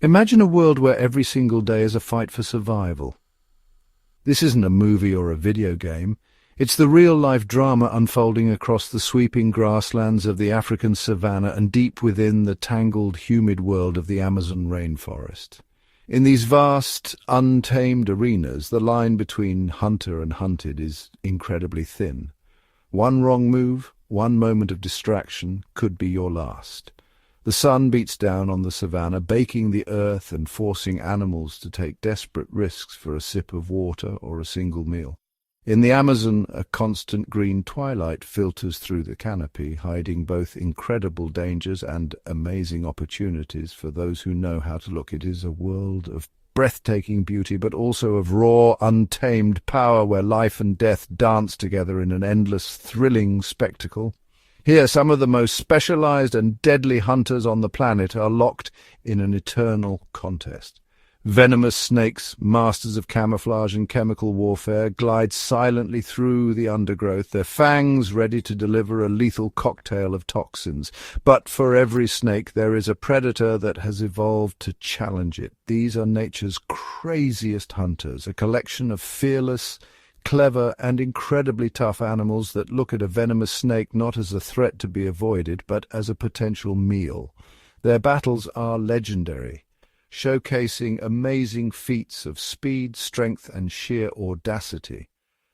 Imagine a world where every single day is a fight for survival. This isn't a movie or a video game. It's the real-life drama unfolding across the sweeping grasslands of the African savanna and deep within the tangled, humid world of the Amazon rainforest. In these vast, untamed arenas, the line between hunter and hunted is incredibly thin. One wrong move, one moment of distraction, could be your last. The sun beats down on the savanna, baking the earth and forcing animals to take desperate risks for a sip of water or a single meal. In the Amazon, a constant green twilight filters through the canopy, hiding both incredible dangers and amazing opportunities for those who know how to look. It is a world of breathtaking beauty, but also of raw, untamed power where life and death dance together in an endless, thrilling spectacle. Here, some of the most specialized and deadly hunters on the planet are locked in an eternal contest. Venomous snakes, masters of camouflage and chemical warfare, glide silently through the undergrowth, their fangs ready to deliver a lethal cocktail of toxins. But for every snake there is a predator that has evolved to challenge it. These are nature's craziest hunters, a collection of fearless, clever and incredibly tough animals that look at a venomous snake not as a threat to be avoided, but as a potential meal. Their battles are legendary, showcasing amazing feats of speed, strength and sheer audacity.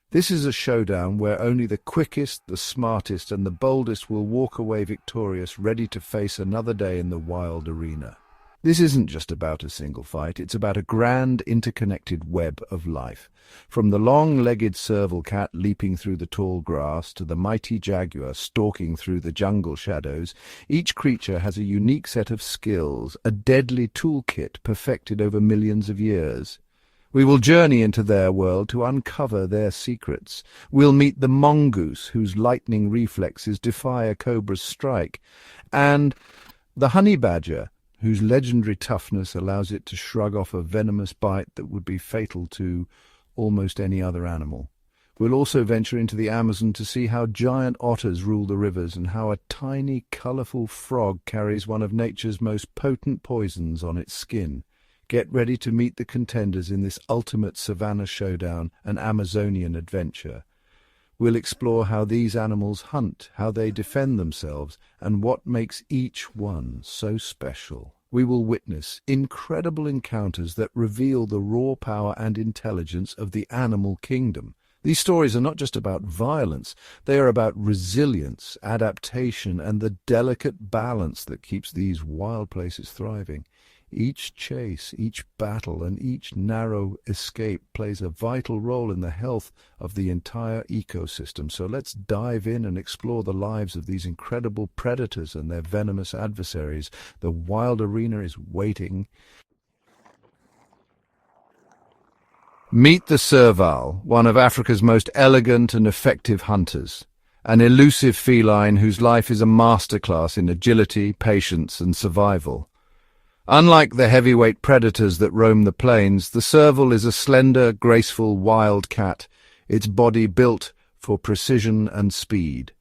This is a showdown where only the quickest, the smartest and the boldest will walk away victorious, ready to face another day in the wild arena. This isn't just about a single fight, it's about a grand interconnected web of life. From the long-legged serval cat leaping through the tall grass to the mighty jaguar stalking through the jungle shadows, each creature has a unique set of skills, a deadly toolkit perfected over millions of years. We will journey into their world to uncover their secrets. We'll meet the mongoose, whose lightning reflexes defy a cobra's strike, and the honey badger, whose legendary toughness allows it to shrug off a venomous bite that would be fatal to almost any other animal. We'll also venture into the Amazon to see how giant otters rule the rivers and how a tiny, colourful frog carries one of nature's most potent poisons on its skin. Get ready to meet the contenders in this ultimate Savanna Showdown, an Amazonian adventure. We'll explore how these animals hunt, how they defend themselves, and what makes each one so special. We will witness incredible encounters that reveal the raw power and intelligence of the animal kingdom. These stories are not just about violence, they are about resilience, adaptation, and the delicate balance that keeps these wild places thriving. Each chase, each battle, and each narrow escape plays a vital role in the health of the entire ecosystem. So let's dive in and explore the lives of these incredible predators and their venomous adversaries. The wild arena is waiting. Meet the serval, one of Africa's most elegant and effective hunters. An elusive feline whose life is a masterclass in agility, patience, and survival. Unlike the heavyweight predators that roam the plains, the serval is a slender, graceful wild cat, its body built for precision and speed.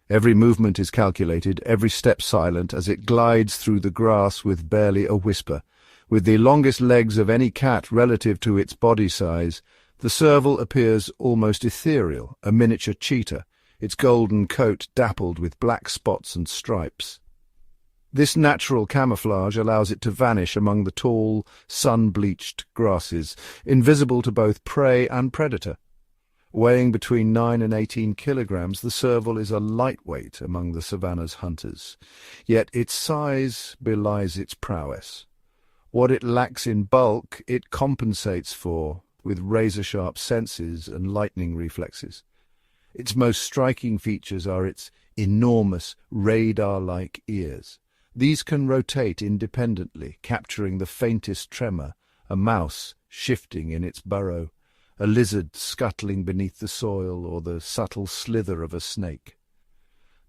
Every movement is calculated, every step silent, as it glides through the grass with barely a whisper. With the longest legs of any cat relative to its body size, the serval appears almost ethereal, a miniature cheetah, its golden coat dappled with black spots and stripes. This natural camouflage allows it to vanish among the tall, sun-bleached grasses, invisible to both prey and predator. Weighing between 9 and 18 kilograms, the serval is a lightweight among the savanna's hunters. Yet its size belies its prowess. What it lacks in bulk, it compensates for with razor-sharp senses and lightning reflexes. Its most striking features are its enormous, radar-like ears. These can rotate independently, capturing the faintest tremor, a mouse shifting in its burrow, a lizard scuttling beneath the soil, or the subtle slither of a snake.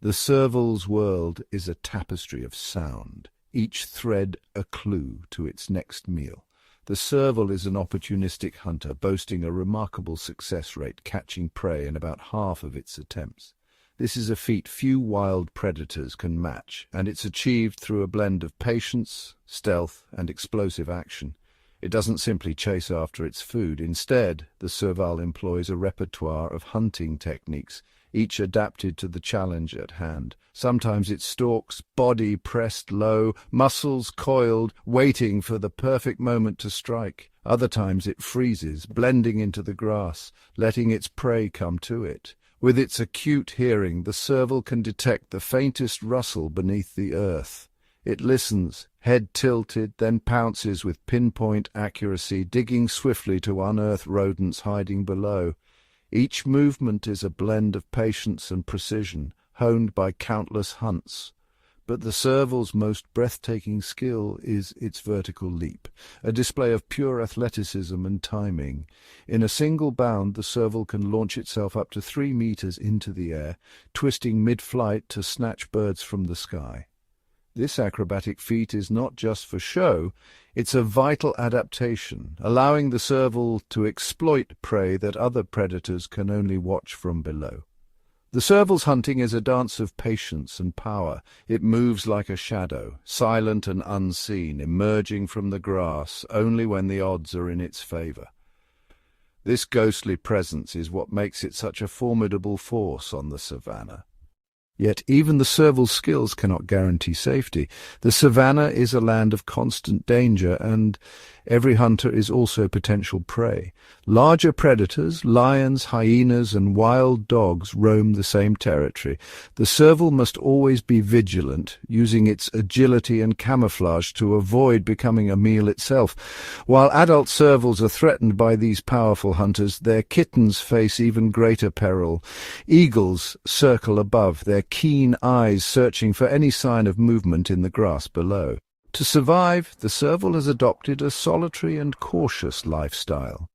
The serval's world is a tapestry of sound, each thread a clue to its next meal. The serval is an opportunistic hunter, boasting a remarkable success rate, catching prey in about half of its attempts. This is a feat few wild predators can match, and it's achieved through a blend of patience, stealth, and explosive action. It doesn't simply chase after its food. Instead, the serval employs a repertoire of hunting techniques, each adapted to the challenge at hand. Sometimes it stalks, body pressed low, muscles coiled, waiting for the perfect moment to strike. Other times it freezes, blending into the grass, letting its prey come to it. With its acute hearing, the serval can detect the faintest rustle beneath the earth. It listens, head tilted, then pounces with pinpoint accuracy, digging swiftly to unearth rodents hiding below. Each movement is a blend of patience and precision, honed by countless hunts. But the serval's most breathtaking skill is its vertical leap, a display of pure athleticism and timing. In a single bound, the serval can launch itself up to 3 meters into the air, twisting mid-flight to snatch birds from the sky. This acrobatic feat is not just for show, it's a vital adaptation, allowing the serval to exploit prey that other predators can only watch from below. The serval's hunting is a dance of patience and power. It moves like a shadow, silent and unseen, emerging from the grass only when the odds are in its favor. This ghostly presence is what makes it such a formidable force on the Savannah. Yet even the serval's skills cannot guarantee safety. The Savannah is a land of constant danger, and every hunter is also potential prey. Larger predators, lions, hyenas, and wild dogs roam the same territory. The serval must always be vigilant, using its agility and camouflage to avoid becoming a meal itself. While adult servals are threatened by these powerful hunters, their kittens face even greater peril. Eagles circle above, their keen eyes searching for any sign of movement in the grass below. To survive, the serval has adopted a solitary and cautious lifestyle.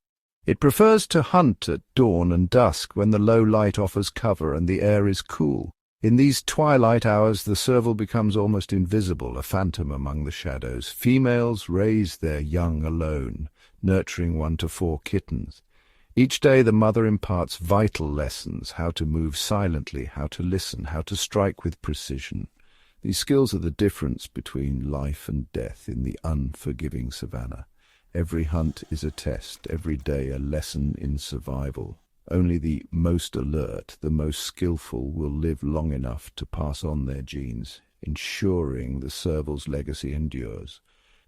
It prefers to hunt at dawn and dusk when the low light offers cover and the air is cool. In these twilight hours, the serval becomes almost invisible, a phantom among the shadows. Females raise their young alone, nurturing 1 to 4 kittens. Each day the mother imparts vital lessons: how to move silently, how to listen, how to strike with precision. These skills are the difference between life and death in the unforgiving savannah. Every hunt is a test, every day a lesson in survival. Only the most alert, the most skillful will live long enough to pass on their genes, ensuring the serval's legacy endures.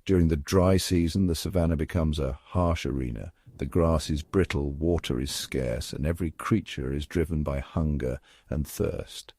During the dry season, the savannah becomes a harsh arena. The grass is brittle, water is scarce, and every creature is driven by hunger and thirst.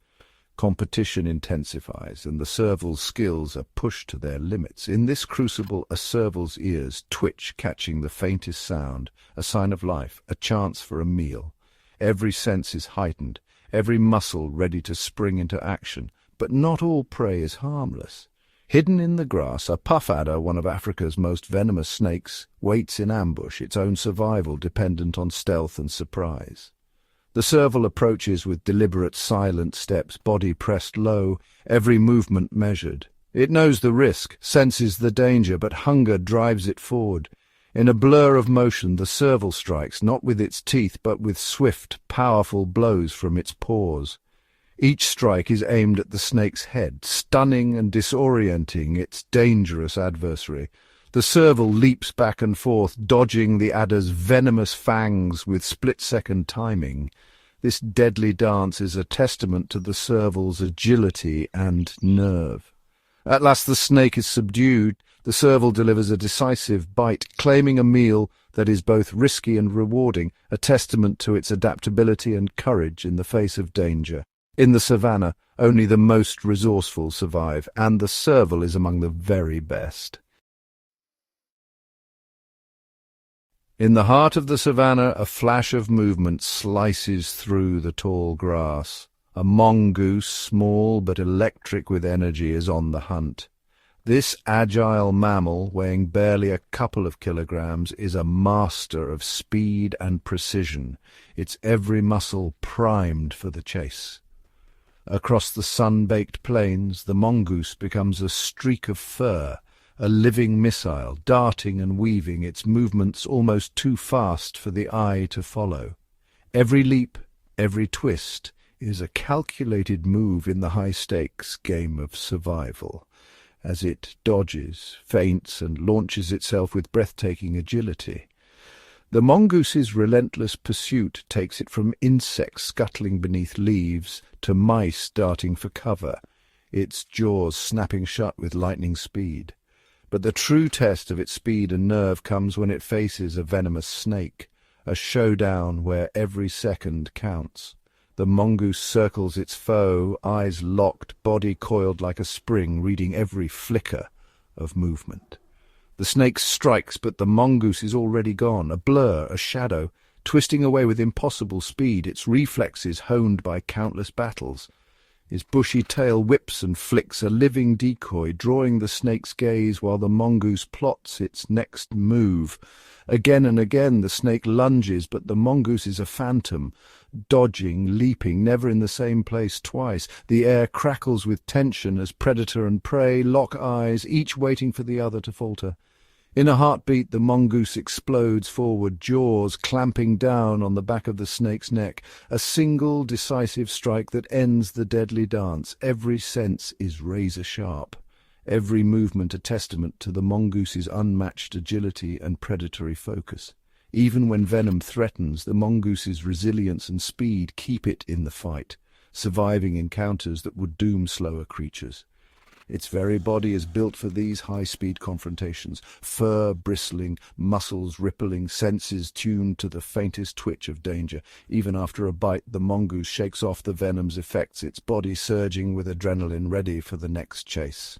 Competition intensifies, and the serval's skills are pushed to their limits. In this crucible, a serval's ears twitch, catching the faintest sound, a sign of life, a chance for a meal. Every sense is heightened, every muscle ready to spring into action, but not all prey is harmless. Hidden in the grass, a puff adder, one of Africa's most venomous snakes, waits in ambush, its own survival dependent on stealth and surprise. The serval approaches with deliberate, silent steps, body pressed low, every movement measured. It knows the risk, senses the danger, but hunger drives it forward. In a blur of motion, the serval strikes, not with its teeth, but with swift, powerful blows from its paws. Each strike is aimed at the snake's head, stunning and disorienting its dangerous adversary. The serval leaps back and forth, dodging the adder's venomous fangs with split-second timing. This deadly dance is a testament to the serval's agility and nerve. At last the snake is subdued. The serval delivers a decisive bite, claiming a meal that is both risky and rewarding, a testament to its adaptability and courage in the face of danger. In the savannah, only the most resourceful survive, and the serval is among the very best. In the heart of the savannah, a flash of movement slices through the tall grass. A mongoose, small but electric with energy, is on the hunt. This agile mammal, weighing barely a couple of kilograms, is a master of speed and precision, its every muscle primed for the chase. Across the sun-baked plains, the mongoose becomes a streak of fur, a living missile, darting and weaving, its movements almost too fast for the eye to follow. Every leap, every twist, is a calculated move in the high-stakes game of survival, as it dodges, feints, and launches itself with breathtaking agility. The mongoose's relentless pursuit takes it from insects scuttling beneath leaves to mice darting for cover, its jaws snapping shut with lightning speed. But the true test of its speed and nerve comes when it faces a venomous snake, a showdown where every second counts. The mongoose circles its foe, eyes locked, body coiled like a spring, reading every flicker of movement. The snake strikes, but the mongoose is already gone, a blur, a shadow, twisting away with impossible speed, its reflexes honed by countless battles. His bushy tail whips and flicks, a living decoy, drawing the snake's gaze while the mongoose plots its next move. Again and again the snake lunges, but the mongoose is a phantom, dodging, leaping, never in the same place twice. The air crackles with tension as predator and prey lock eyes, each waiting for the other to falter. In a heartbeat, the mongoose explodes forward, jaws clamping down on the back of the snake's neck. A single decisive strike that ends the deadly dance. Every sense is razor-sharp. Every movement a testament to the mongoose's unmatched agility and predatory focus. Even when venom threatens, the mongoose's resilience and speed keep it in the fight, surviving encounters that would doom slower creatures. Its very body is built for these high-speed confrontations, fur bristling, muscles rippling, senses tuned to the faintest twitch of danger. Even after a bite, the mongoose shakes off the venom's effects, its body surging with adrenaline ready for the next chase.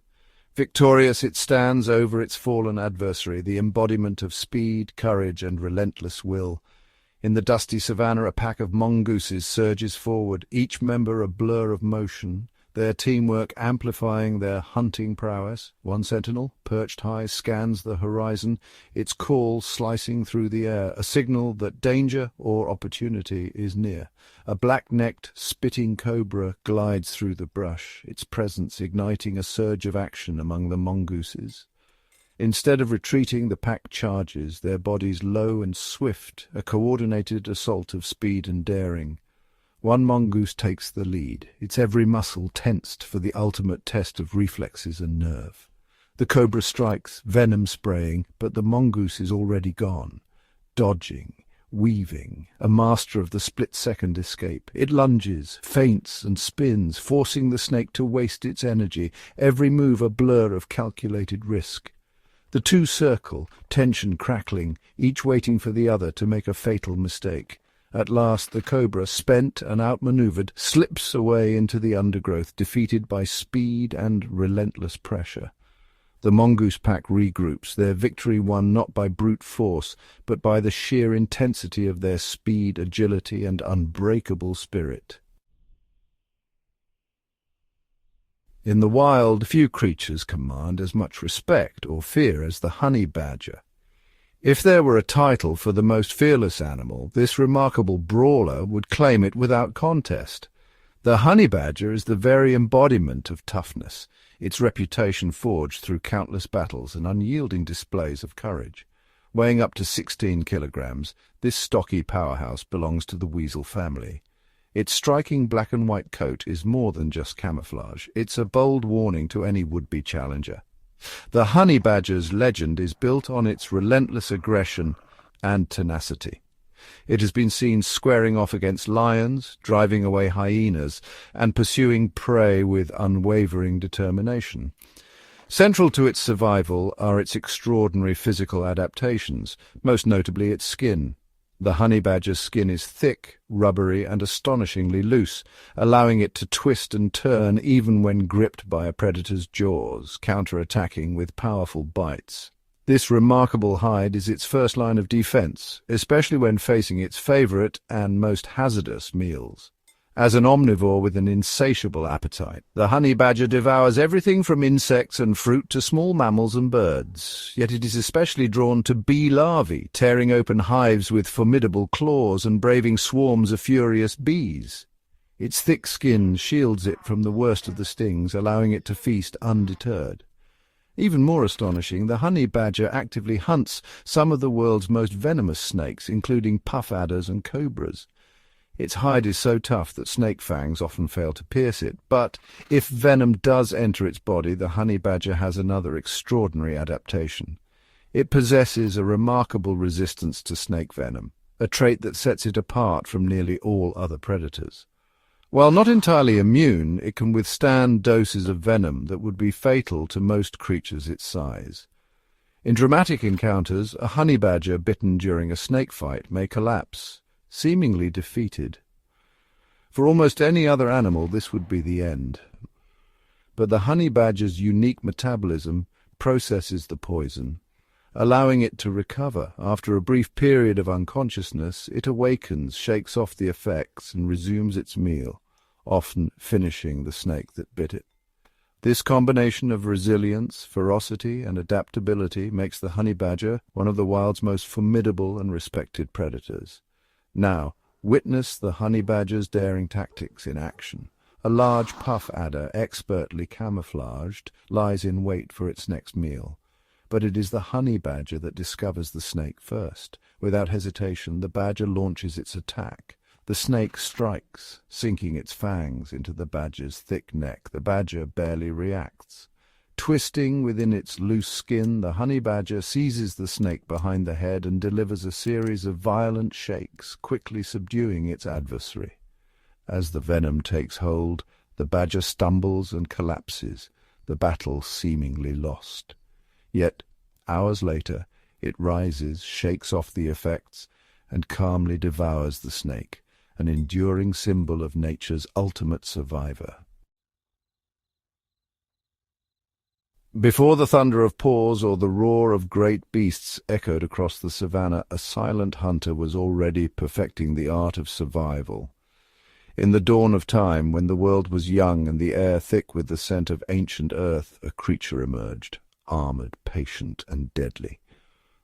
Victorious, it stands over its fallen adversary, the embodiment of speed, courage, and relentless will. In the dusty savannah, a pack of mongooses surges forward, each member a blur of motion, their teamwork amplifying their hunting prowess. One sentinel, perched high, scans the horizon, its call slicing through the air, a signal that danger or opportunity is near. A black-necked, spitting cobra glides through the brush, its presence igniting a surge of action among the mongooses. Instead of retreating, the pack charges, their bodies low and swift, a coordinated assault of speed and daring. One mongoose takes the lead, its every muscle tensed for the ultimate test of reflexes and nerve. The cobra strikes, venom spraying, but the mongoose is already gone. Dodging, weaving, a master of the split-second escape. It lunges, feints, and spins, forcing the snake to waste its energy, every move a blur of calculated risk. The two circle, tension crackling, each waiting for the other to make a fatal mistake. At last the cobra, spent and outmaneuvered, slips away into the undergrowth, defeated by speed and relentless pressure. The mongoose pack regroups, their victory won not by brute force, but by the sheer intensity of their speed, agility, and unbreakable spirit. In the wild, few creatures command as much respect or fear as the honey badger. If there were a title for the most fearless animal, this remarkable brawler would claim it without contest. The honey badger is the very embodiment of toughness, its reputation forged through countless battles and unyielding displays of courage. Weighing up to 16 kilograms, this stocky powerhouse belongs to the weasel family. Its striking black and white coat is more than just camouflage. It's a bold warning to any would-be challenger. The honey badger's legend is built on its relentless aggression and tenacity. It has been seen squaring off against lions, driving away hyenas, and pursuing prey with unwavering determination. Central to its survival are its extraordinary physical adaptations, most notably its skin. The honey badger's skin is thick, rubbery, and astonishingly loose, allowing it to twist and turn even when gripped by a predator's jaws, counter-attacking with powerful bites. This remarkable hide is its first line of defense, especially when facing its favorite and most hazardous meals. As an omnivore with an insatiable appetite, the honey badger devours everything from insects and fruit to small mammals and birds, yet it is especially drawn to bee larvae, tearing open hives with formidable claws and braving swarms of furious bees. Its thick skin shields it from the worst of the stings, allowing it to feast undeterred. Even more astonishing, the honey badger actively hunts some of the world's most venomous snakes, including puff adders and cobras. Its hide is so tough that snake fangs often fail to pierce it, but if venom does enter its body, the honey badger has another extraordinary adaptation. It possesses a remarkable resistance to snake venom, a trait that sets it apart from nearly all other predators. While not entirely immune, it can withstand doses of venom that would be fatal to most creatures its size. In dramatic encounters, a honey badger bitten during a snake fight may collapse, seemingly defeated. For almost any other animal, this would be the end. But the honey badger's unique metabolism processes the poison. Allowing it to recover, after a brief period of unconsciousness, it awakens, shakes off the effects, and resumes its meal, often finishing the snake that bit it. This combination of resilience, ferocity, and adaptability makes the honey badger one of the wild's most formidable and respected predators. Now, witness the honey badger's daring tactics in action. A large puff adder, expertly camouflaged, lies in wait for its next meal. But it is the honey badger that discovers the snake first. Without hesitation, the badger launches its attack. The snake strikes, sinking its fangs into the badger's thick neck. The badger barely reacts. Twisting within its loose skin, the honey badger seizes the snake behind the head and delivers a series of violent shakes, quickly subduing its adversary. As the venom takes hold, the badger stumbles and collapses, the battle seemingly lost. Yet, hours later, it rises, shakes off the effects, and calmly devours the snake, an enduring symbol of nature's ultimate survivor. Before the thunder of paws or the roar of great beasts echoed across the savannah, a silent hunter was already perfecting the art of survival. In the dawn of time, when the world was young and the air thick with the scent of ancient earth, a creature emerged, armored, patient, and deadly.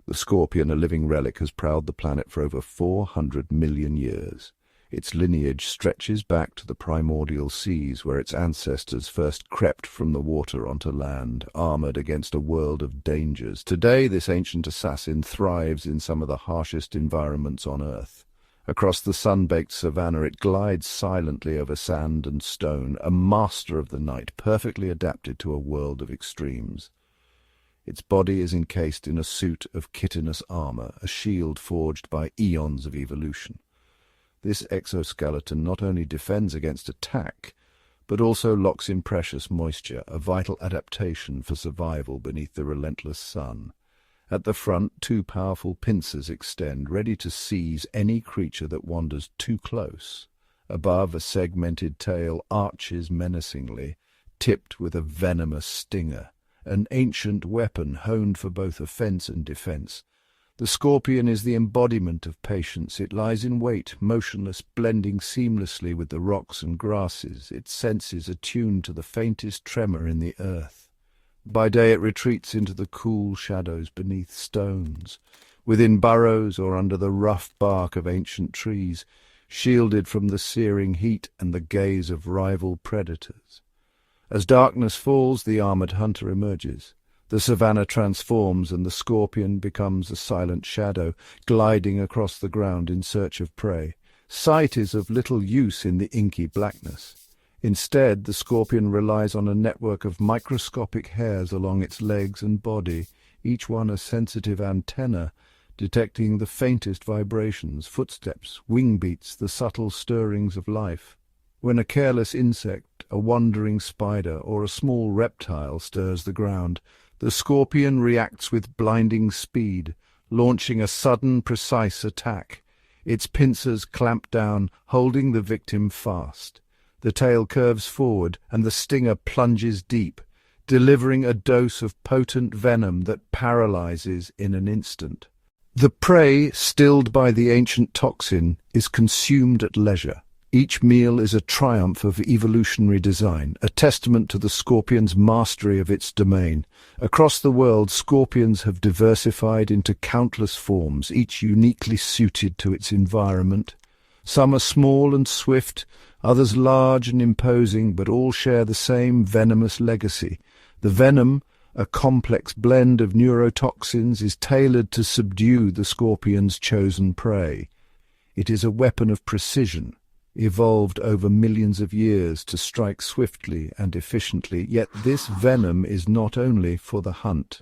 The scorpion, a living relic, has prowled the planet for over 400 million years. Its lineage stretches back to the primordial seas, where its ancestors first crept from the water onto land, armored against a world of dangers. Today, this ancient assassin thrives in some of the harshest environments on Earth. Across the sun-baked savannah, it glides silently over sand and stone, a master of the night, perfectly adapted to a world of extremes. Its body is encased in a suit of chitinous armor, a shield forged by eons of evolution. This exoskeleton not only defends against attack, but also locks in precious moisture, a vital adaptation for survival beneath the relentless sun. At the front, two powerful pincers extend, ready to seize any creature that wanders too close. Above, a segmented tail arches menacingly, tipped with a venomous stinger, an ancient weapon honed for both offense and defense. The scorpion is the embodiment of patience. It lies in wait, motionless, blending seamlessly with the rocks and grasses, its senses attuned to the faintest tremor in the earth. By day it retreats into the cool shadows beneath stones, within burrows or under the rough bark of ancient trees, shielded from the searing heat and the gaze of rival predators. As darkness falls, the armored hunter emerges. The savannah transforms, and the scorpion becomes a silent shadow, gliding across the ground in search of prey. Sight is of little use in the inky blackness. Instead, the scorpion relies on a network of microscopic hairs along its legs and body, each one a sensitive antenna, detecting the faintest vibrations, footsteps, wing beats, the subtle stirrings of life. When a careless insect, a wandering spider, or a small reptile stirs the ground, the scorpion reacts with blinding speed, launching a sudden, precise attack. Its pincers clamp down, holding the victim fast. The tail curves forward, and the stinger plunges deep, delivering a dose of potent venom that paralyzes in an instant. The prey, stilled by the ancient toxin, is consumed at leisure. Each meal is a triumph of evolutionary design, a testament to the scorpion's mastery of its domain. Across the world, scorpions have diversified into countless forms, each uniquely suited to its environment. Some are small and swift, others large and imposing, but all share the same venomous legacy. The venom, a complex blend of neurotoxins, is tailored to subdue the scorpion's chosen prey. It is a weapon of precision, evolved over millions of years to strike swiftly and efficiently, yet this venom is not only for the hunt.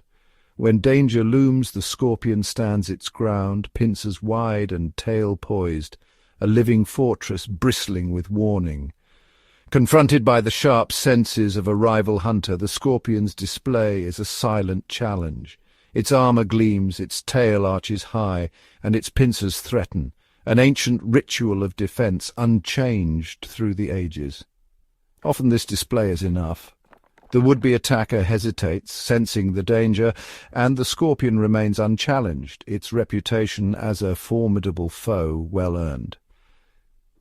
When danger looms, the scorpion stands its ground, pincers wide and tail poised, a living fortress bristling with warning. Confronted by the sharp senses of a rival hunter, the scorpion's display is a silent challenge. Its armor gleams, its tail arches high, and its pincers threaten, an ancient ritual of defense unchanged through the ages. Often this display is enough. The would-be attacker hesitates, sensing the danger, and the scorpion remains unchallenged, its reputation as a formidable foe well earned.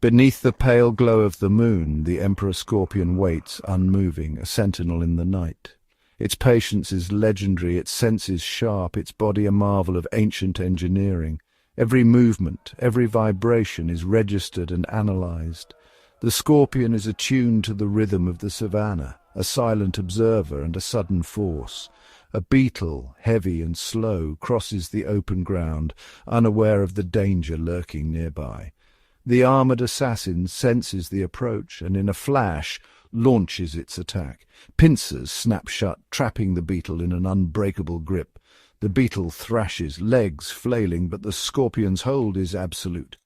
Beneath the pale glow of the moon, the emperor scorpion waits, unmoving, a sentinel in the night. Its patience is legendary, its senses sharp, its body a marvel of ancient engineering. Every movement, every vibration is registered and analyzed. The scorpion is attuned to the rhythm of the savannah, a silent observer and a sudden force. A beetle, heavy and slow, crosses the open ground, unaware of the danger lurking nearby. The armored assassin senses the approach and in a flash launches its attack. Pincers snap shut, trapping the beetle in an unbreakable grip. The beetle thrashes, legs flailing, but the scorpion's hold is absolute.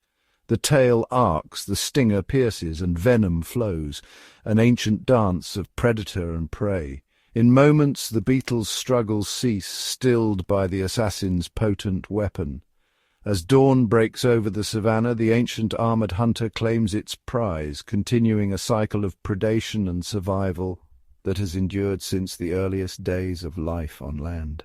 The tail arcs, the stinger pierces, and venom flows, an ancient dance of predator and prey. In moments the beetle's struggles cease, stilled by the assassin's potent weapon. As dawn breaks over the savannah, the ancient armored hunter claims its prize, continuing a cycle of predation and survival that has endured since the earliest days of life on land.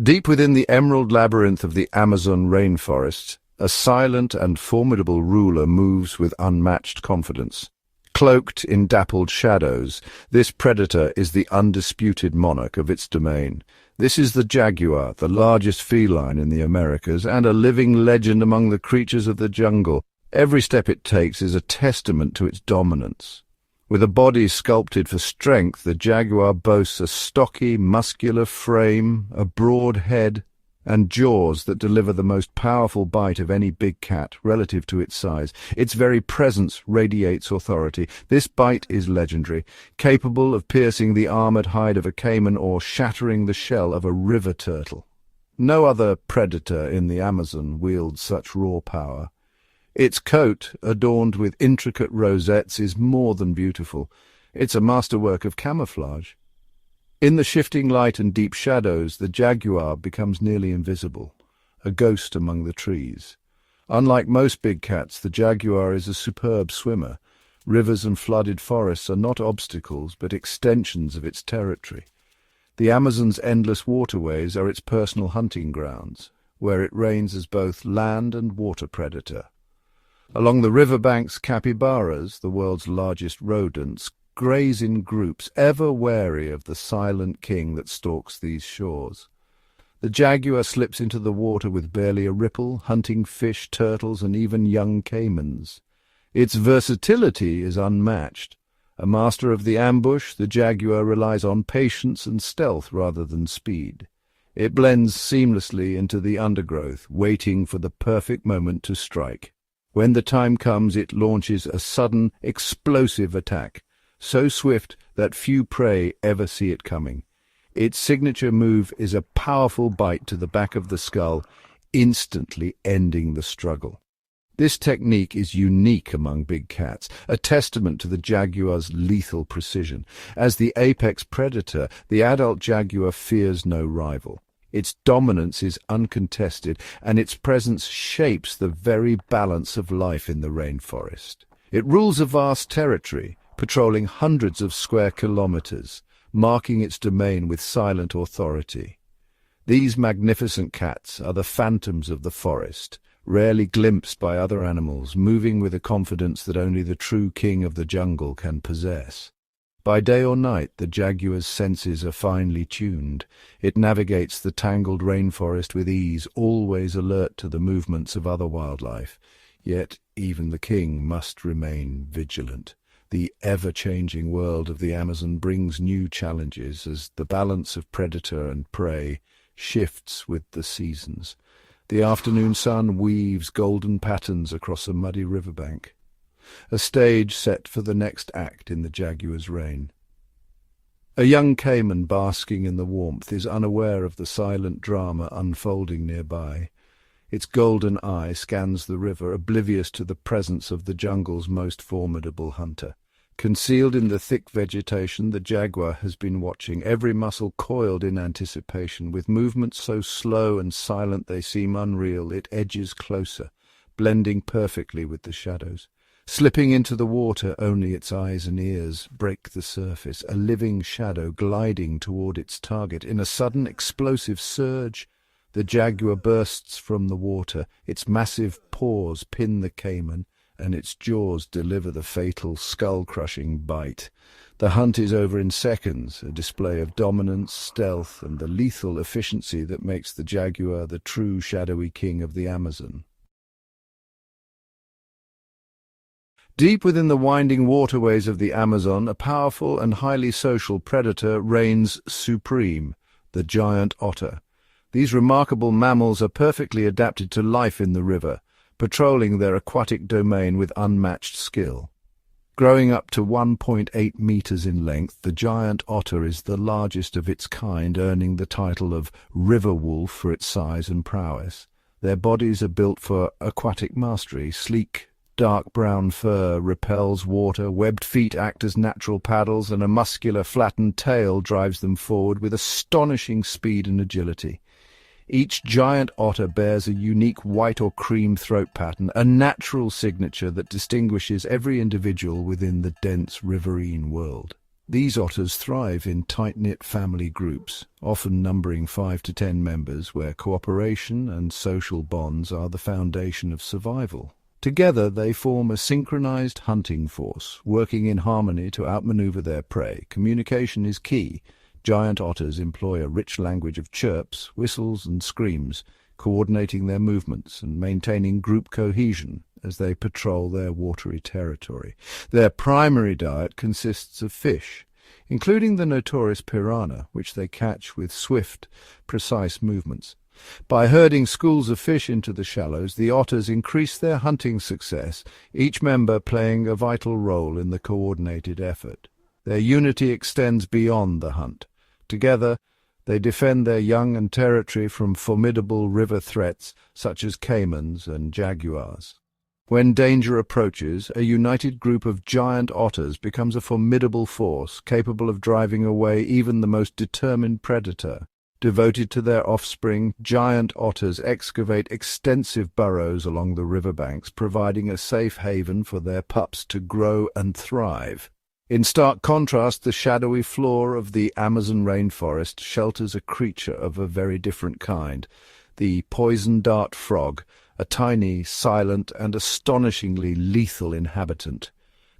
Deep within the emerald labyrinth of the Amazon rainforest, a silent and formidable ruler moves with unmatched confidence. Cloaked in dappled shadows, this predator is the undisputed monarch of its domain. This is the jaguar, the largest feline in the Americas, and a living legend among the creatures of the jungle. Every step it takes is a testament to its dominance. With a body sculpted for strength, the jaguar boasts a stocky, muscular frame, a broad head, and jaws that deliver the most powerful bite of any big cat relative to its size. Its very presence radiates authority. This bite is legendary, capable of piercing the armored hide of a caiman or shattering the shell of a river turtle. No other predator in the Amazon wields such raw power. Its coat, adorned with intricate rosettes, is more than beautiful. It's a masterwork of camouflage. In the shifting light and deep shadows, the jaguar becomes nearly invisible, a ghost among the trees. Unlike most big cats, the jaguar is a superb swimmer. Rivers and flooded forests are not obstacles, but extensions of its territory. The Amazon's endless waterways are its personal hunting grounds, where it reigns as both land and water predator. Along the riverbanks, capybaras, the world's largest rodents, graze in groups, ever wary of the silent king that stalks these shores. The jaguar slips into the water with barely a ripple, hunting fish, turtles, and even young caimans. Its versatility is unmatched. A master of the ambush, the jaguar relies on patience and stealth rather than speed. It blends seamlessly into the undergrowth, waiting for the perfect moment to strike. When the time comes, it launches a sudden, explosive attack, so swift that few prey ever see it coming. Its signature move is a powerful bite to the back of the skull, instantly ending the struggle. This technique is unique among big cats, a testament to the jaguar's lethal precision. As the apex predator, the adult jaguar fears no rival. Its dominance is uncontested, and its presence shapes the very balance of life in the rainforest. It rules a vast territory, patrolling hundreds of square kilometers, marking its domain with silent authority. These magnificent cats are the phantoms of the forest, rarely glimpsed by other animals, moving with a confidence that only the true king of the jungle can possess. By day or night, the jaguar's senses are finely tuned. It navigates the tangled rainforest with ease, always alert to the movements of other wildlife. Yet even the king must remain vigilant. The ever-changing world of the Amazon brings new challenges as the balance of predator and prey shifts with the seasons. The afternoon sun weaves golden patterns across a muddy riverbank, a stage set for the next act in the jaguar's reign. A young caiman basking in the warmth is unaware of the silent drama unfolding nearby. Its golden eye scans the river, oblivious to the presence of the jungle's most formidable hunter. Concealed in the thick vegetation, the jaguar has been watching, every muscle coiled in anticipation. With movements so slow and silent they seem unreal, it edges closer, blending perfectly with the shadows. Slipping into the water, only its eyes and ears break the surface, a living shadow gliding toward its target. In a sudden, explosive surge, the jaguar bursts from the water. Its massive paws pin the caiman, and its jaws deliver the fatal, skull-crushing bite. The hunt is over in seconds, a display of dominance, stealth, and the lethal efficiency that makes the jaguar the true shadowy king of the Amazon. Deep within the winding waterways of the Amazon, a powerful and highly social predator reigns supreme, the giant otter. These remarkable mammals are perfectly adapted to life in the river, patrolling their aquatic domain with unmatched skill. Growing up to 1.8 meters in length, the giant otter is the largest of its kind, earning the title of river wolf for its size and prowess. Their bodies are built for aquatic mastery. Sleek, dark brown fur repels water, webbed feet act as natural paddles, and a muscular, flattened tail drives them forward with astonishing speed and agility. Each giant otter bears a unique white or cream throat pattern, a natural signature that distinguishes every individual within the dense riverine world. These otters thrive in tight-knit family groups, often numbering 5 to 10 members, where cooperation and social bonds are the foundation of survival. Together they form a synchronized hunting force, working in harmony to outmaneuver their prey. Communication is key. Giant otters employ a rich language of chirps, whistles, and screams, coordinating their movements and maintaining group cohesion as they patrol their watery territory. Their primary diet consists of fish, including the notorious piranha, which they catch with swift, precise movements. By herding schools of fish into the shallows, the otters increase their hunting success, each member playing a vital role in the coordinated effort. Their unity extends beyond the hunt. Together, they defend their young and territory from formidable river threats such as caimans and jaguars. When danger approaches, a united group of giant otters becomes a formidable force, capable of driving away even the most determined predator. Devoted to their offspring, giant otters excavate extensive burrows along the riverbanks, providing a safe haven for their pups to grow and thrive. In stark contrast, the shadowy floor of the Amazon rainforest shelters a creature of a very different kind, the poison dart frog, a tiny, silent, and astonishingly lethal inhabitant.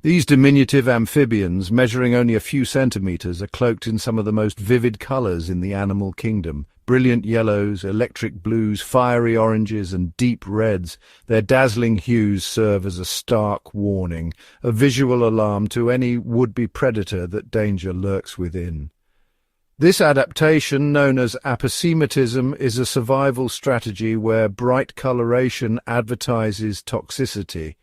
These diminutive amphibians, measuring only a few centimeters, are cloaked in some of the most vivid colors in the animal kingdom. Brilliant yellows, electric blues, fiery oranges, and deep reds. Their dazzling hues serve as a stark warning, a visual alarm to any would-be predator that danger lurks within. This adaptation, known as aposematism, is a survival strategy where bright coloration advertises toxicity.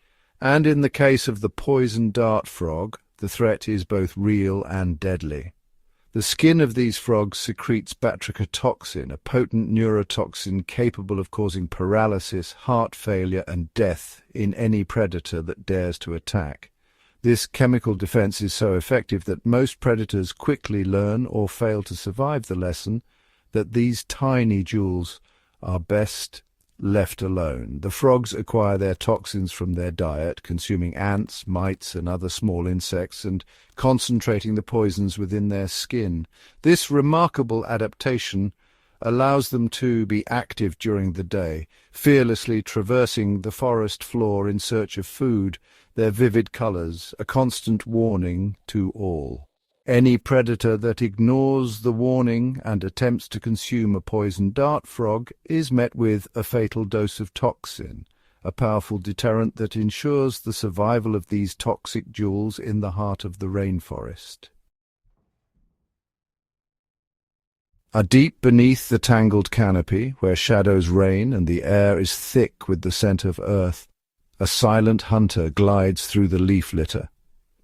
And in the case of the poison dart frog, the threat is both real and deadly. The skin of these frogs secretes batrachotoxin, a potent neurotoxin capable of causing paralysis, heart failure, and death in any predator that dares to attack. This chemical defense is so effective that most predators quickly learn or fail to survive the lesson that these tiny jewels are best left alone. The frogs acquire their toxins from their diet, consuming ants, mites, and other small insects, and concentrating the poisons within their skin. This remarkable adaptation allows them to be active during the day, fearlessly traversing the forest floor in search of food, their vivid colors, a constant warning to all. Any predator that ignores the warning and attempts to consume a poison dart frog is met with a fatal dose of toxin, a powerful deterrent that ensures the survival of these toxic jewels in the heart of the rainforest. Deep beneath the tangled canopy, where shadows reign and the air is thick with the scent of earth, a silent hunter glides through the leaf litter.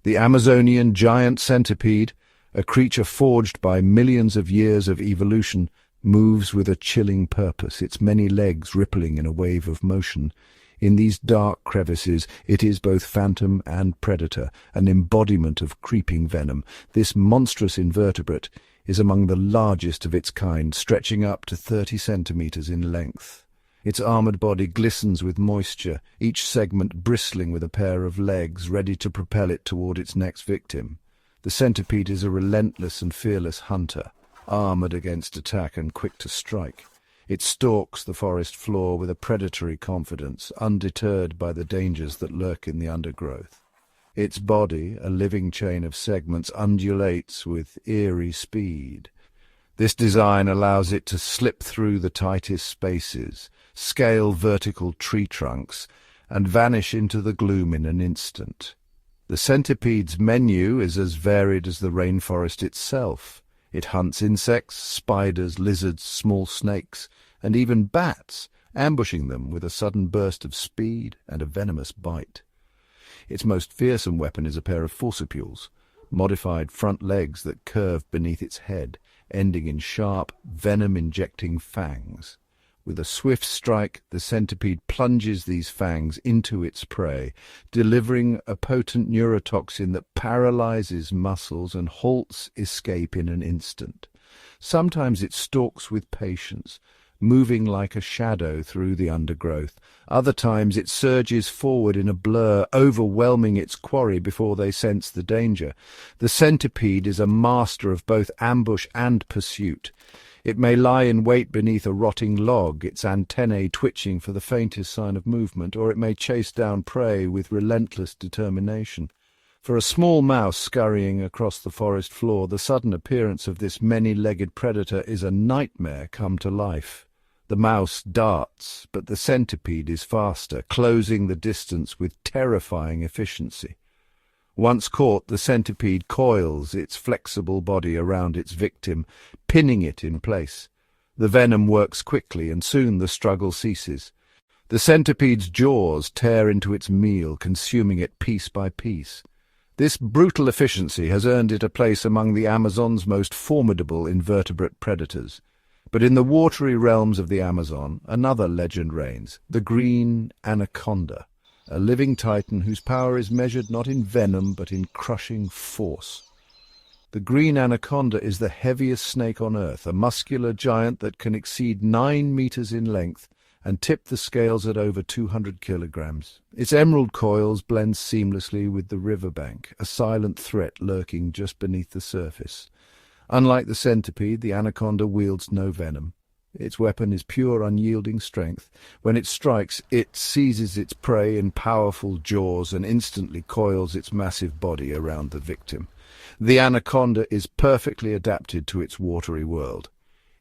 The Amazonian giant centipede, a creature forged by millions of years of evolution, moves with a chilling purpose, its many legs rippling in a wave of motion. In these dark crevices, it is both phantom and predator, an embodiment of creeping venom. This monstrous invertebrate is among the largest of its kind, stretching up to 30 centimeters in length. Its armored body glistens with moisture, each segment bristling with a pair of legs ready to propel it toward its next victim. The centipede is a relentless and fearless hunter, armored against attack and quick to strike. It stalks the forest floor with a predatory confidence, undeterred by the dangers that lurk in the undergrowth. Its body, a living chain of segments, undulates with eerie speed. This design allows it to slip through the tightest spaces, scale vertical tree trunks, and vanish into the gloom in an instant. The centipede's menu is as varied as the rainforest itself. It hunts insects, spiders, lizards, small snakes, and even bats, ambushing them with a sudden burst of speed and a venomous bite. Its most fearsome weapon is a pair of forcipules, modified front legs that curve beneath its head, ending in sharp, venom-injecting fangs. With a swift strike, the centipede plunges these fangs into its prey, delivering a potent neurotoxin that paralyzes muscles and halts escape in an instant. Sometimes it stalks with patience, moving like a shadow through the undergrowth. Other times it surges forward in a blur, overwhelming its quarry before they sense the danger. The centipede is a master of both ambush and pursuit. It may lie in wait beneath a rotting log, its antennae twitching for the faintest sign of movement, or it may chase down prey with relentless determination. For a small mouse scurrying across the forest floor, the sudden appearance of this many-legged predator is a nightmare come to life. The mouse darts, but the centipede is faster, closing the distance with terrifying efficiency. Once caught, the centipede coils its flexible body around its victim, pinning it in place. The venom works quickly, and soon the struggle ceases. The centipede's jaws tear into its meal, consuming it piece by piece. This brutal efficiency has earned it a place among the Amazon's most formidable invertebrate predators. But in the watery realms of the Amazon, another legend reigns, the green anaconda, a living titan whose power is measured not in venom but in crushing force. The green anaconda is the heaviest snake on Earth, a muscular giant that can exceed 9 meters in length and tip the scales at over 200 kilograms. Its emerald coils blend seamlessly with the riverbank, a silent threat lurking just beneath the surface. Unlike the centipede, the anaconda wields no venom. Its weapon is pure, unyielding strength. When it strikes, it seizes its prey in powerful jaws and instantly coils its massive body around the victim. The anaconda is perfectly adapted to its watery world.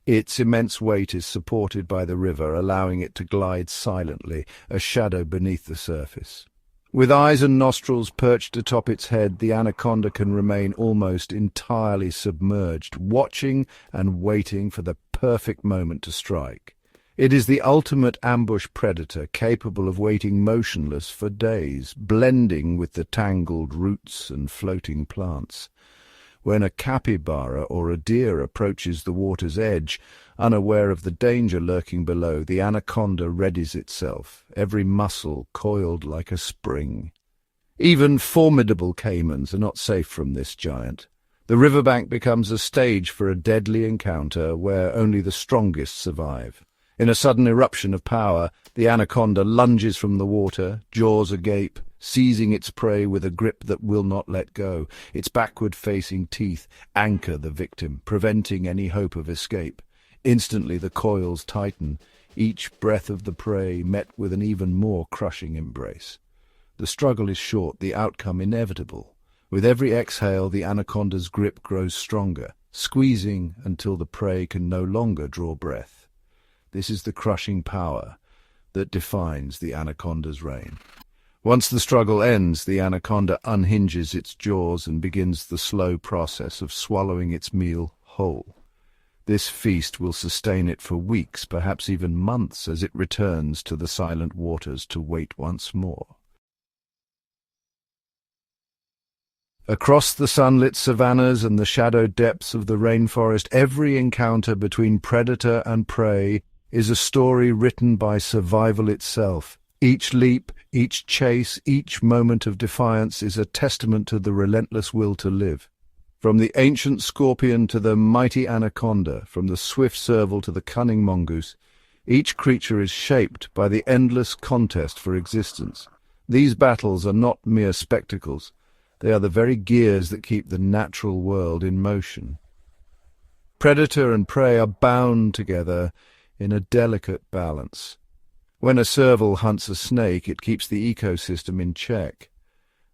Its immense weight is supported by the river, allowing it to glide silently, a shadow beneath the surface. With eyes and nostrils perched atop its head, the anaconda can remain almost entirely submerged, watching and waiting for the perfect moment to strike. It is the ultimate ambush predator, capable of waiting motionless for days, blending with the tangled roots and floating plants. When a capybara or a deer approaches the water's edge, unaware of the danger lurking below, the anaconda readies itself, every muscle coiled like a spring. Even formidable caimans are not safe from this giant. The riverbank becomes a stage for a deadly encounter where only the strongest survive. In a sudden eruption of power, the anaconda lunges from the water, jaws agape, seizing its prey with a grip that will not let go. Its backward-facing teeth anchor the victim, preventing any hope of escape. Instantly the coils tighten, each breath of the prey met with an even more crushing embrace. The struggle is short, the outcome inevitable. With every exhale, the anaconda's grip grows stronger, squeezing until the prey can no longer draw breath. This is the crushing power that defines the anaconda's reign. Once the struggle ends, the anaconda unhinges its jaws and begins the slow process of swallowing its meal whole. This feast will sustain it for weeks, perhaps even months, as it returns to the silent waters to wait once more. Across the sunlit savannas and the shadowed depths of the rainforest, every encounter between predator and prey is a story written by survival itself. Each leap, each chase, each moment of defiance is a testament to the relentless will to live. From the ancient scorpion to the mighty anaconda, from the swift serval to the cunning mongoose, each creature is shaped by the endless contest for existence. These battles are not mere spectacles. They are the very gears that keep the natural world in motion. Predator and prey are bound together in a delicate balance. When a serval hunts a snake, it keeps the ecosystem in check.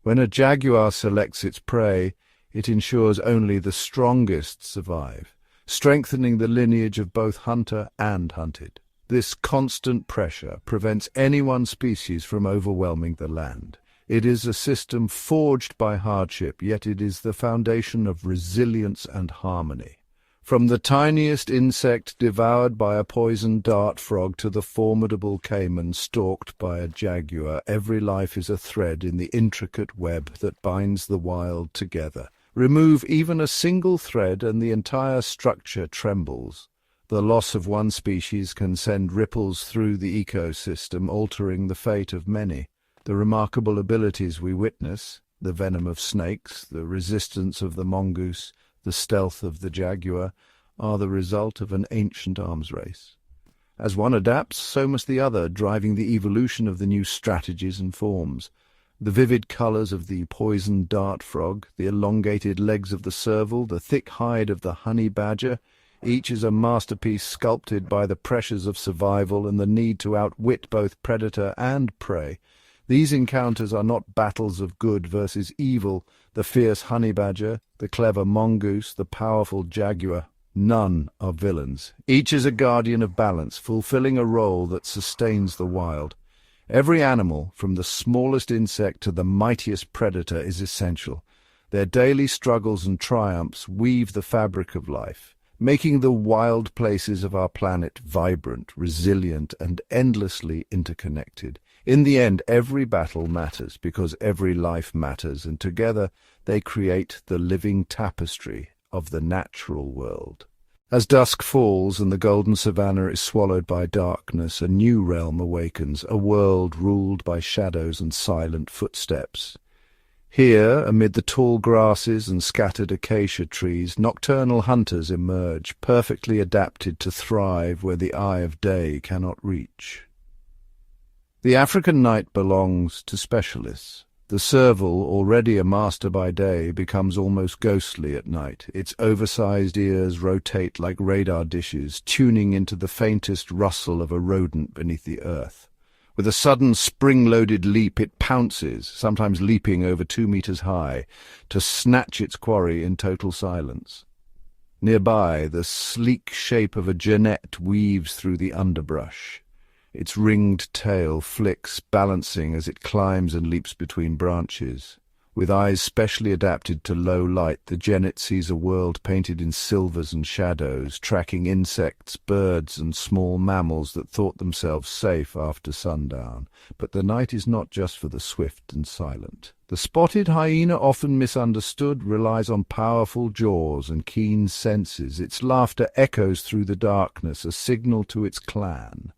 When a jaguar selects its prey, it ensures only the strongest survive, strengthening the lineage of both hunter and hunted. This constant pressure prevents any one species from overwhelming the land. It is a system forged by hardship, yet it is the foundation of resilience and harmony. From the tiniest insect devoured by a poisoned dart frog to the formidable caiman stalked by a jaguar, every life is a thread in the intricate web that binds the wild together. Remove even a single thread and the entire structure trembles. The loss of one species can send ripples through the ecosystem, altering the fate of many. The remarkable abilities we witness, the venom of snakes, the resistance of the mongoose, the stealth of the jaguar, are the result of an ancient arms race. As one adapts, so must the other, driving the evolution of the new strategies and forms. The vivid colours of the poisoned dart frog, the elongated legs of the serval, the thick hide of the honey badger, each is a masterpiece sculpted by the pressures of survival and the need to outwit both predator and prey. These encounters are not battles of good versus evil, the fierce honey badger, the clever mongoose, the powerful jaguar. None are villains. Each is a guardian of balance, fulfilling a role that sustains the wild. Every animal, from the smallest insect to the mightiest predator, is essential. Their daily struggles and triumphs weave the fabric of life, making the wild places of our planet vibrant, resilient, and endlessly interconnected. In the end, every battle matters because every life matters, and together they create the living tapestry of the natural world. As dusk falls and the golden savannah is swallowed by darkness, a new realm awakens, a world ruled by shadows and silent footsteps. Here, amid the tall grasses and scattered acacia trees, nocturnal hunters emerge, perfectly adapted to thrive where the eye of day cannot reach. The African night belongs to specialists. The serval, already a master by day, becomes almost ghostly at night. Its oversized ears rotate like radar dishes, tuning into the faintest rustle of a rodent beneath the earth. With a sudden spring-loaded leap, it pounces, sometimes leaping over 2 meters high, to snatch its quarry in total silence. Nearby, the sleek shape of a genet weaves through the underbrush. Its ringed tail flicks, balancing as it climbs and leaps between branches. With eyes specially adapted to low light, the genet sees a world painted in silvers and shadows, tracking insects, birds, and small mammals that thought themselves safe after sundown. But the night is not just for the swift and silent. The spotted hyena, often misunderstood, relies on powerful jaws and keen senses. Its laughter echoes through the darkness, a signal to its clan.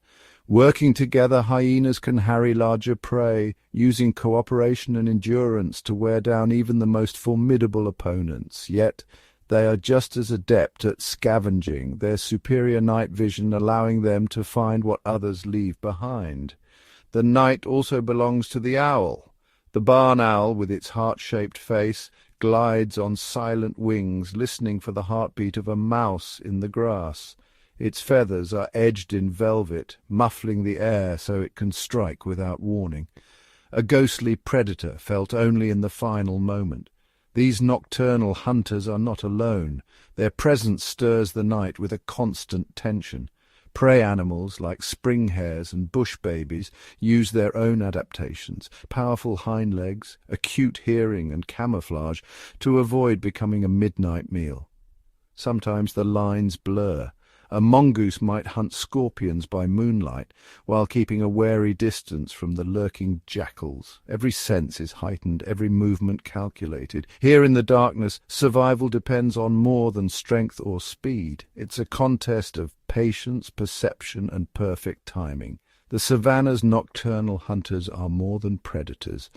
Working together, hyenas can harry larger prey, using cooperation and endurance to wear down even the most formidable opponents. Yet they are just as adept at scavenging, their superior night vision allowing them to find what others leave behind. The night also belongs to the owl. The barn owl, with its heart-shaped face, glides on silent wings, listening for the heartbeat of a mouse in the grass. Its feathers are edged in velvet, muffling the air so it can strike without warning. A ghostly predator felt only in the final moment. These nocturnal hunters are not alone. Their presence stirs the night with a constant tension. Prey animals like spring hares and bush babies use their own adaptations, powerful hind legs, acute hearing and camouflage, to avoid becoming a midnight meal. Sometimes the lines blur. A mongoose might hunt scorpions by moonlight, while keeping a wary distance from the lurking jackals. Every sense is heightened, every movement calculated. Here in the darkness, survival depends on more than strength or speed. It's a contest of patience, perception, and perfect timing. The Savannah's nocturnal hunters are more than predators.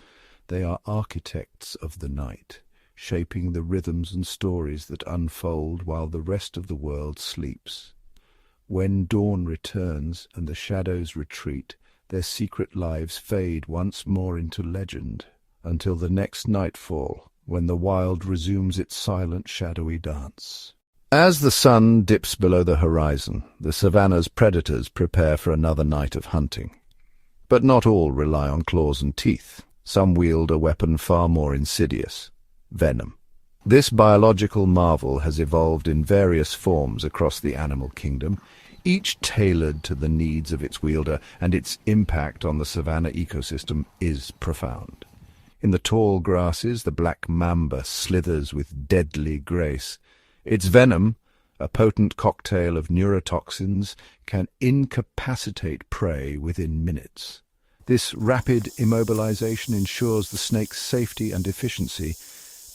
They are architects of the night, shaping the rhythms and stories that unfold while the rest of the world sleeps. When dawn returns and the shadows retreat, their secret lives fade once more into legend, until the next nightfall, when the wild resumes its silent, shadowy dance. As the sun dips below the horizon, the Savannah's predators prepare for another night of hunting. But not all rely on claws and teeth. Some wield a weapon far more insidious: venom. This biological marvel has evolved in various forms across the animal kingdom, each tailored to the needs of its wielder, and its impact on the savanna ecosystem is profound. In the tall grasses, the Black Mamba slithers with deadly grace. Its venom, a potent cocktail of neurotoxins, can incapacitate prey within minutes. This rapid immobilization ensures the snake's safety and efficiency,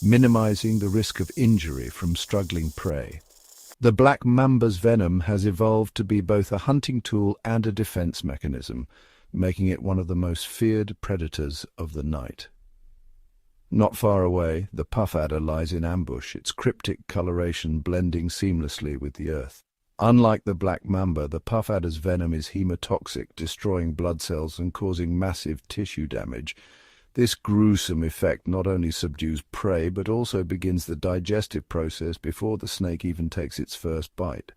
minimizing the risk of injury from struggling prey. The Black Mamba's venom has evolved to be both a hunting tool and a defense mechanism, making it one of the most feared predators of the night. Not far away, the puff adder lies in ambush, its cryptic coloration blending seamlessly with the earth. Unlike the Black Mamba, the puff adder's venom is hemotoxic, destroying blood cells and causing massive tissue damage. This gruesome effect not only subdues prey, but also begins the digestive process before the snake even takes its first bite.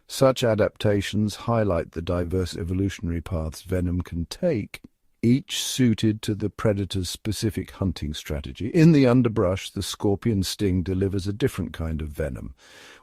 Such adaptations highlight the diverse evolutionary paths venom can take, each suited to the predator's specific hunting strategy. In the underbrush, the scorpion sting delivers a different kind of venom,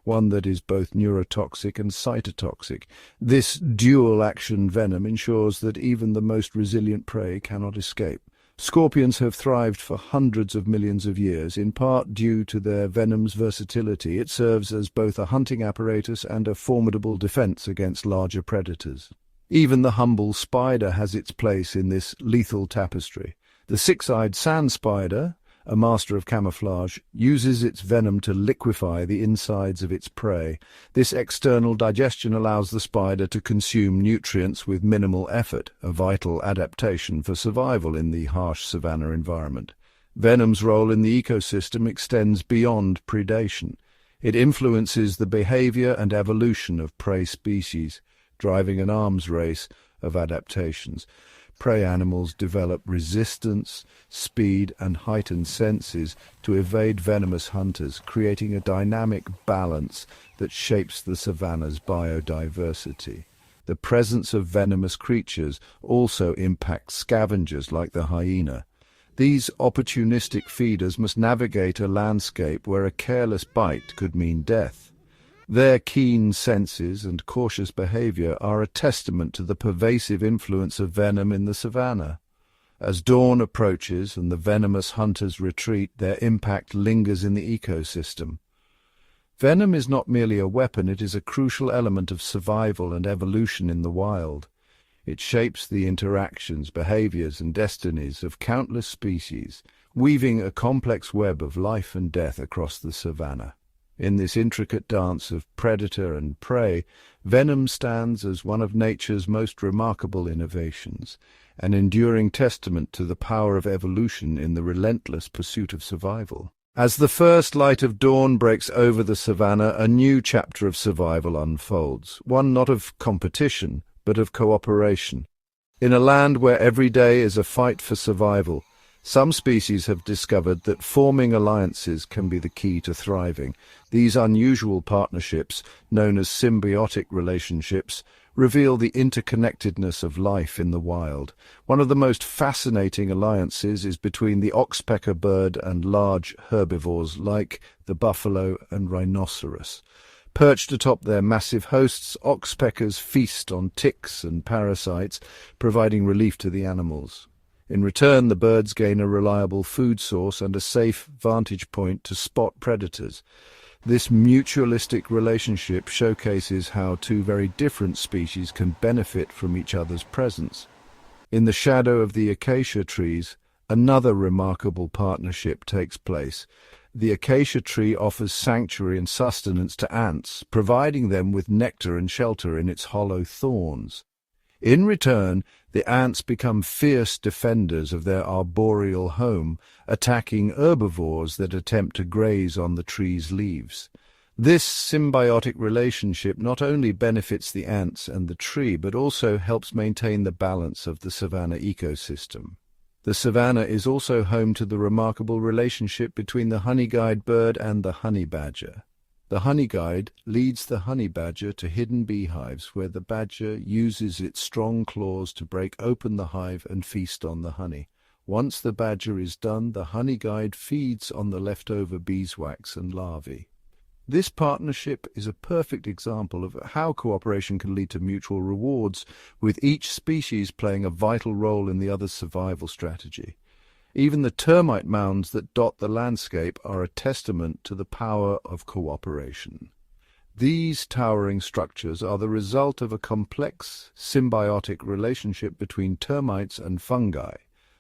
one that is both neurotoxic and cytotoxic. This dual-action venom ensures that even the most resilient prey cannot escape. Scorpions have thrived for hundreds of millions of years, in part due to their venom's versatility. It serves as both a hunting apparatus and a formidable defense against larger predators. Even the humble spider has its place in this lethal tapestry. The six-eyed sand spider, a master of camouflage, uses its venom to liquefy the insides of its prey. This external digestion allows the spider to consume nutrients with minimal effort, a vital adaptation for survival in the harsh savanna environment. Venom's role in the ecosystem extends beyond predation. It influences the behavior and evolution of prey species, driving an arms race of adaptations. Prey animals develop resistance, speed, and heightened senses to evade venomous hunters, creating a dynamic balance that shapes the savanna's biodiversity. The presence of venomous creatures also impacts scavengers like the hyena. These opportunistic feeders must navigate a landscape where a careless bite could mean death. Their keen senses and cautious behavior are a testament to the pervasive influence of venom in the savanna. As dawn approaches and the venomous hunters retreat, their impact lingers in the ecosystem. Venom is not merely a weapon, it is a crucial element of survival and evolution in the wild. It shapes the interactions, behaviors, and destinies of countless species, weaving a complex web of life and death across the savanna. In this intricate dance of predator and prey, venom stands as one of nature's most remarkable innovations, an enduring testament to the power of evolution in the relentless pursuit of survival. As the first light of dawn breaks over the savanna, a new chapter of survival unfolds, one not of competition, but of cooperation. In a land where every day is a fight for survival, some species have discovered that forming alliances can be the key to thriving. These unusual partnerships, known as symbiotic relationships, reveal the interconnectedness of life in the wild. One of the most fascinating alliances is between the oxpecker bird and large herbivores like the buffalo and rhinoceros. Perched atop their massive hosts, oxpeckers feast on ticks and parasites, providing relief to the animals. In return, the birds gain a reliable food source and a safe vantage point to spot predators. This mutualistic relationship showcases how two very different species can benefit from each other's presence. In the shadow of the acacia trees, another remarkable partnership takes place. The acacia tree offers sanctuary and sustenance to ants, providing them with nectar and shelter in its hollow thorns. In return, the ants become fierce defenders of their arboreal home, attacking herbivores that attempt to graze on the tree's leaves. This symbiotic relationship not only benefits the ants and the tree, but also helps maintain the balance of the savanna ecosystem. The savanna is also home to the remarkable relationship between the honey-guide bird and the honey badger. The honey guide leads the honey badger to hidden beehives where the badger uses its strong claws to break open the hive and feast on the honey. Once the badger is done, the honey guide feeds on the leftover beeswax and larvae. This partnership is a perfect example of how cooperation can lead to mutual rewards, with each species playing a vital role in the other's survival strategy. Even the termite mounds that dot the landscape are a testament to the power of cooperation. These towering structures are the result of a complex symbiotic relationship between termites and fungi.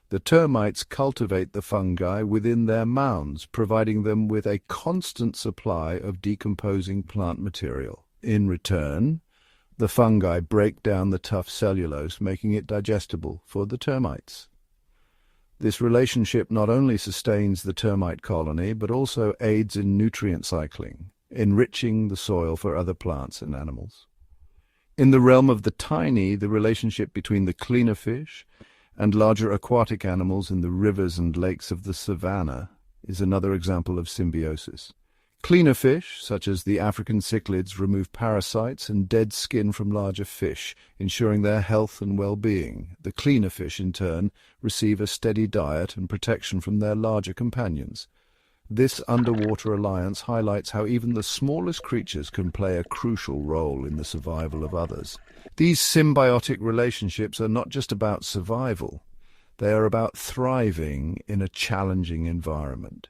The termites cultivate the fungi within their mounds, providing them with a constant supply of decomposing plant material. In return, the fungi break down the tough cellulose, making it digestible for the termites. This relationship not only sustains the termite colony, but also aids in nutrient cycling, enriching the soil for other plants and animals. In the realm of the tiny, the relationship between the cleaner fish and larger aquatic animals in the rivers and lakes of the savanna is another example of symbiosis. Cleaner fish, such as the African cichlids, remove parasites and dead skin from larger fish, ensuring their health and well-being. The cleaner fish, in turn, receive a steady diet and protection from their larger companions. This underwater alliance highlights how even the smallest creatures can play a crucial role in the survival of others. These symbiotic relationships are not just about survival. They are about thriving in a challenging environment.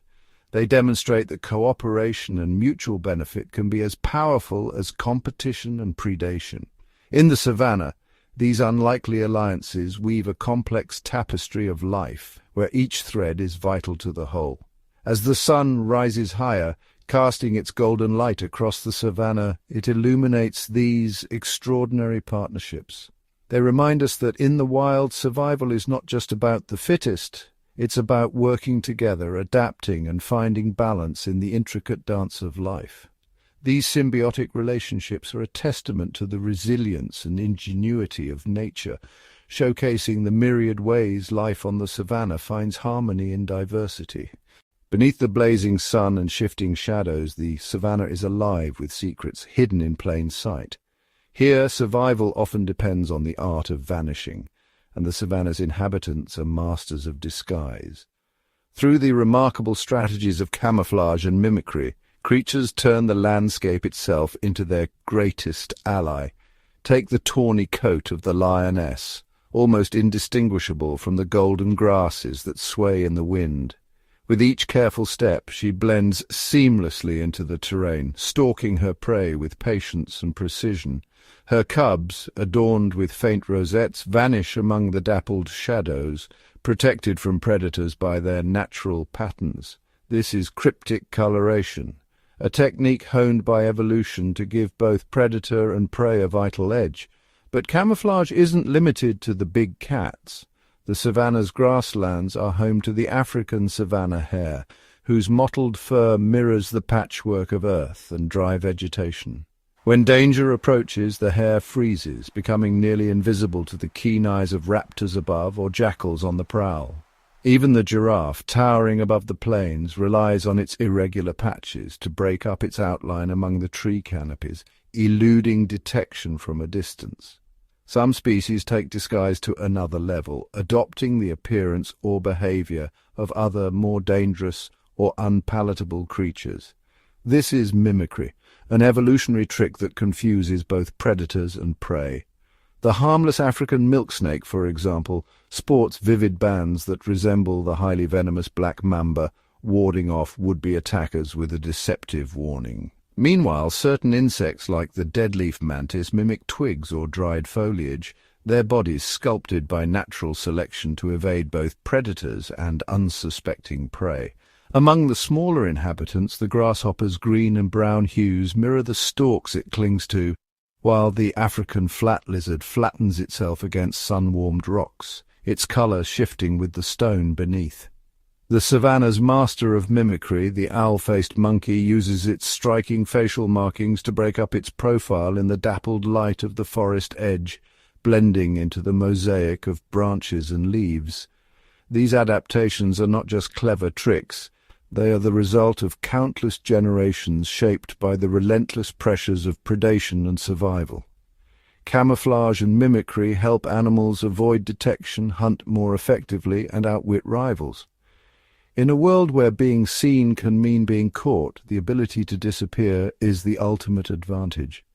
They demonstrate that cooperation and mutual benefit can be as powerful as competition and predation. In the savanna, these unlikely alliances weave a complex tapestry of life, where each thread is vital to the whole. As the sun rises higher, casting its golden light across the savanna, it illuminates these extraordinary partnerships. They remind us that in the wild, survival is not just about the fittest. It's about working together, adapting, and finding balance in the intricate dance of life. These symbiotic relationships are a testament to the resilience and ingenuity of nature, showcasing the myriad ways life on the savanna finds harmony in diversity. Beneath the blazing sun and shifting shadows, the savanna is alive with secrets hidden in plain sight. Here, survival often depends on the art of vanishing, and the savanna's inhabitants are masters of disguise. Through the remarkable strategies of camouflage and mimicry, creatures turn the landscape itself into their greatest ally. Take the tawny coat of the lioness, almost indistinguishable from the golden grasses that sway in the wind. With each careful step, she blends seamlessly into the terrain, stalking her prey with patience and precision. Her cubs, adorned with faint rosettes, vanish among the dappled shadows, protected from predators by their natural patterns. This is cryptic coloration, a technique honed by evolution to give both predator and prey a vital edge. But camouflage isn't limited to the big cats. The savanna's grasslands are home to the African savanna hare, whose mottled fur mirrors the patchwork of earth and dry vegetation. When danger approaches, the hare freezes, becoming nearly invisible to the keen eyes of raptors above or jackals on the prowl. Even the giraffe, towering above the plains, relies on its irregular patches to break up its outline among the tree canopies, eluding detection from a distance. Some species take disguise to another level, adopting the appearance or behavior of other more dangerous or unpalatable creatures. This is mimicry, an evolutionary trick that confuses both predators and prey. The harmless African milk snake, for example, sports vivid bands that resemble the highly venomous Black Mamba, warding off would-be attackers with a deceptive warning. Meanwhile, certain insects like the deadleaf mantis mimic twigs or dried foliage, their bodies sculpted by natural selection to evade both predators and unsuspecting prey. Among the smaller inhabitants, the grasshopper's green and brown hues mirror the stalks it clings to, while the African flat lizard flattens itself against sun-warmed rocks, its colour shifting with the stone beneath. The Savannah's master of mimicry, the owl-faced monkey, uses its striking facial markings to break up its profile in the dappled light of the forest edge, blending into the mosaic of branches and leaves. These adaptations are not just clever tricks, they are the result of countless generations shaped by the relentless pressures of predation and survival. Camouflage and mimicry help animals avoid detection, hunt more effectively, and outwit rivals. In a world where being seen can mean being caught, the ability to disappear is the ultimate advantage.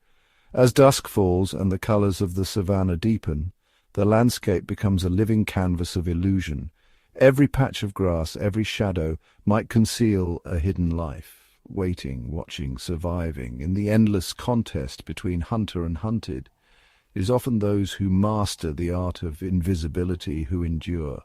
As dusk falls and the colours of the savannah deepen, the landscape becomes a living canvas of illusion. Every patch of grass, every shadow, might conceal a hidden life, waiting, watching, surviving. In the endless contest between hunter and hunted, it is often those who master the art of invisibility who endure.